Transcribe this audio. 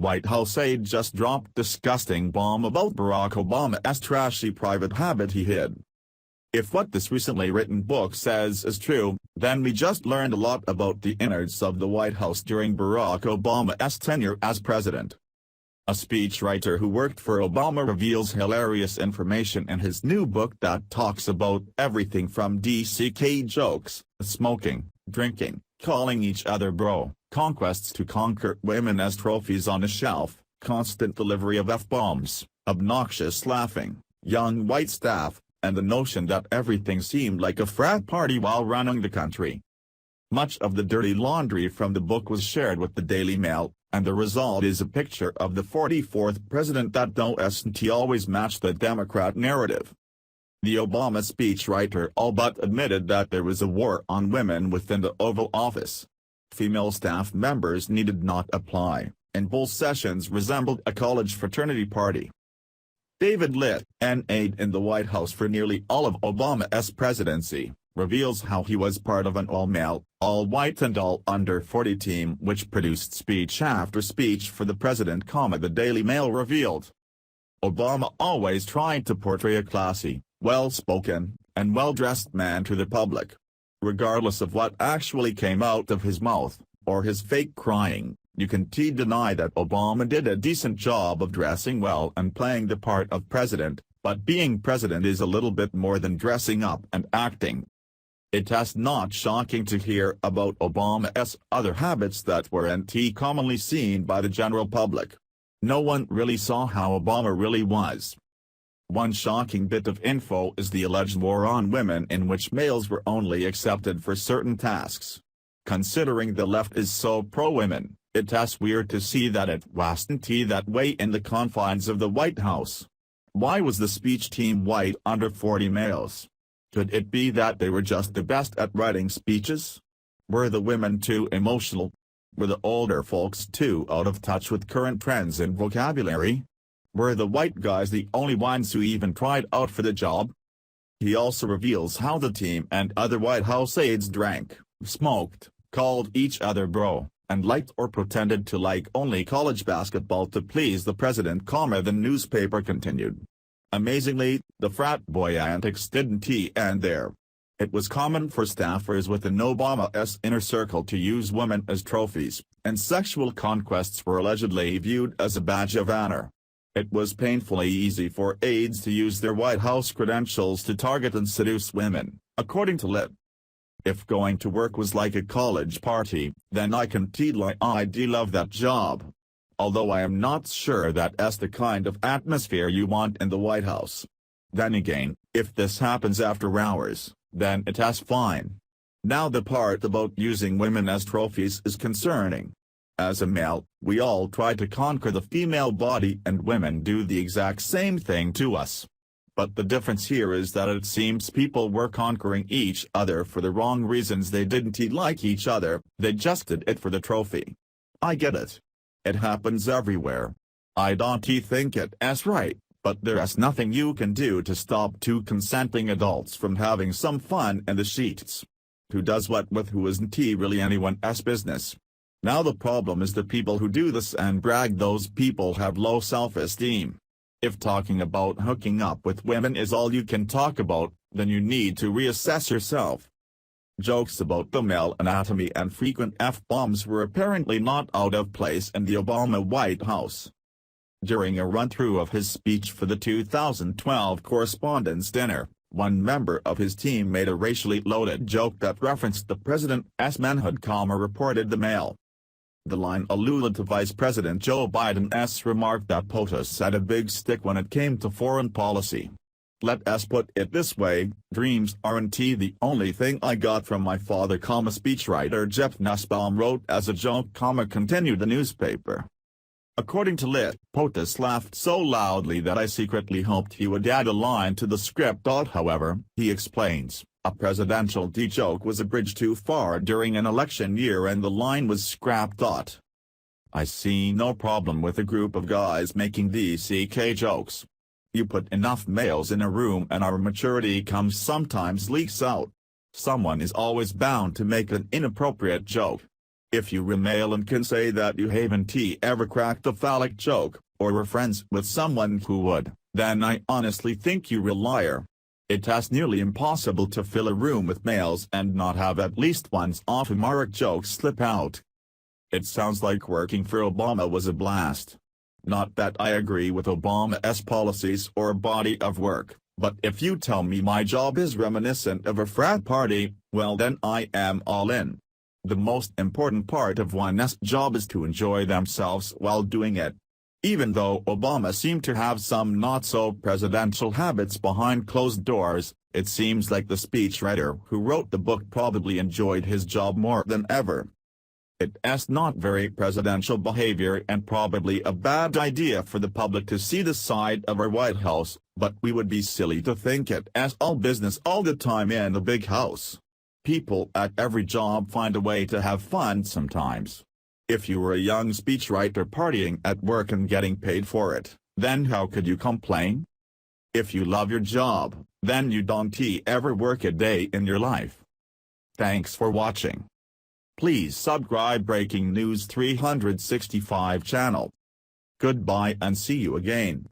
White House aide just dropped disgusting bomb about Barack Obama's trashy private habit he hid. If what this recently written book says is true, then we just learned a lot about the innards of the White House during Barack Obama's tenure as president. A speechwriter who worked for Obama reveals hilarious information in his new book that talks about everything from DCK jokes, smoking, drinking, calling each other bro, conquests to conquer women as trophies on a shelf, constant delivery of F-bombs, obnoxious laughing, young white staff, and the notion that everything seemed like a frat party while running the country. Much of the dirty laundry from the book was shared with the Daily Mail, and the result is a picture of the 44th president that doesn't always match the Democrat narrative. The Obama speechwriter all but admitted that there was a war on women within the Oval Office. Female staff members needed not apply, and both sessions resembled a college fraternity party. David Litt, an aide in the White House for nearly all of Obama's presidency, reveals how he was part of an all-male, all-white and all-under-40 team which produced speech after speech for the president, the Daily Mail revealed. Obama always tried to portray a classy, well-spoken, and well-dressed man to the public. Regardless of what actually came out of his mouth, or his fake crying, you can't deny that Obama did a decent job of dressing well and playing the part of president, but being president is a little bit more than dressing up and acting. It's not shocking to hear about Obama's other habits that weren't commonly seen by the general public. No one really saw how Obama really was. One shocking bit of info is the alleged war on women in which males were only accepted for certain tasks. Considering the left is so pro-women, it's weird to see that it wasn't that way in the confines of the White House. Why was the speech team white under 40 males? Could it be that they were just the best at writing speeches? Were the women too emotional? Were the older folks too out of touch with current trends and vocabulary? Were the white guys the only ones who even tried out for the job? He also reveals how the team and other White House aides drank, smoked, called each other bro, and liked or pretended to like only college basketball to please the president, the newspaper continued. Amazingly, the frat boy antics didn't end there. It was common for staffers within Obama's inner circle to use women as trophies, and sexual conquests were allegedly viewed as a badge of honor. It was painfully easy for aides to use their White House credentials to target and seduce women, according to Litt. If going to work was like a college party, then I can I'd love that job. Although I am not sure that's the kind of atmosphere you want in the White House. Then again, if this happens after hours, then it's fine. Now the part about using women as trophies is concerning. As a male, we all try to conquer the female body and women do the exact same thing to us. But the difference here is that it seems people were conquering each other for the wrong reasons. They didn't like each other, they just did it for the trophy. I get it. It happens everywhere. I don't think it's right, but there's nothing you can do to stop two consenting adults from having some fun in the sheets. Who does what with who isn't really anyone's business. Now the problem is the people who do this and brag. Those people have low self-esteem. If talking about hooking up with women is all you can talk about, then you need to reassess yourself. Jokes about the male anatomy and frequent F-bombs were apparently not out of place in the Obama White House. During a run-through of his speech for the 2012 Correspondents' Dinner, one member of his team made a racially loaded joke that referenced the president's manhood, reported the Mail. The line alluded to Vice President Joe Biden's remark that POTUS had a big stick when it came to foreign policy. Let's put it this way, dreams aren't the only thing I got from my father, speechwriter Jeff Nussbaum wrote as a joke, continued the newspaper. According to Litt, POTUS laughed so loudly that I secretly hoped he would add a line to the script. However, he explains, a presidential joke was a bridge too far during an election year and the line was scrapped. I see no problem with a group of guys making DCK jokes. You put enough males in a room and our maturity sometimes leaks out. Someone is always bound to make an inappropriate joke. If you were male and can say that you haven't ever cracked a phallic joke, or were friends with someone who would, then I honestly think you're a liar. It's nearly impossible to fill a room with males and not have at least one sophomoric joke slip out. It sounds like working for Obama was a blast. Not that I agree with Obama's policies or body of work, but if you tell me my job is reminiscent of a frat party, well then I am all in. The most important part of one's job is to enjoy themselves while doing it. Even though Obama seemed to have some not-so-presidential habits behind closed doors, it seems like the speechwriter who wrote the book probably enjoyed his job more than ever. It's not very presidential behavior and probably a bad idea for the public to see the side of our White House, but we would be silly to think it's all business all the time in the big house. People at every job find a way to have fun sometimes. If you were a young speechwriter partying at work and getting paid for it, then how could you complain? If you love your job, then you don't ever work a day in your life. Thanks for watching. Please subscribe Breaking News 365 channel. Goodbye and see you again.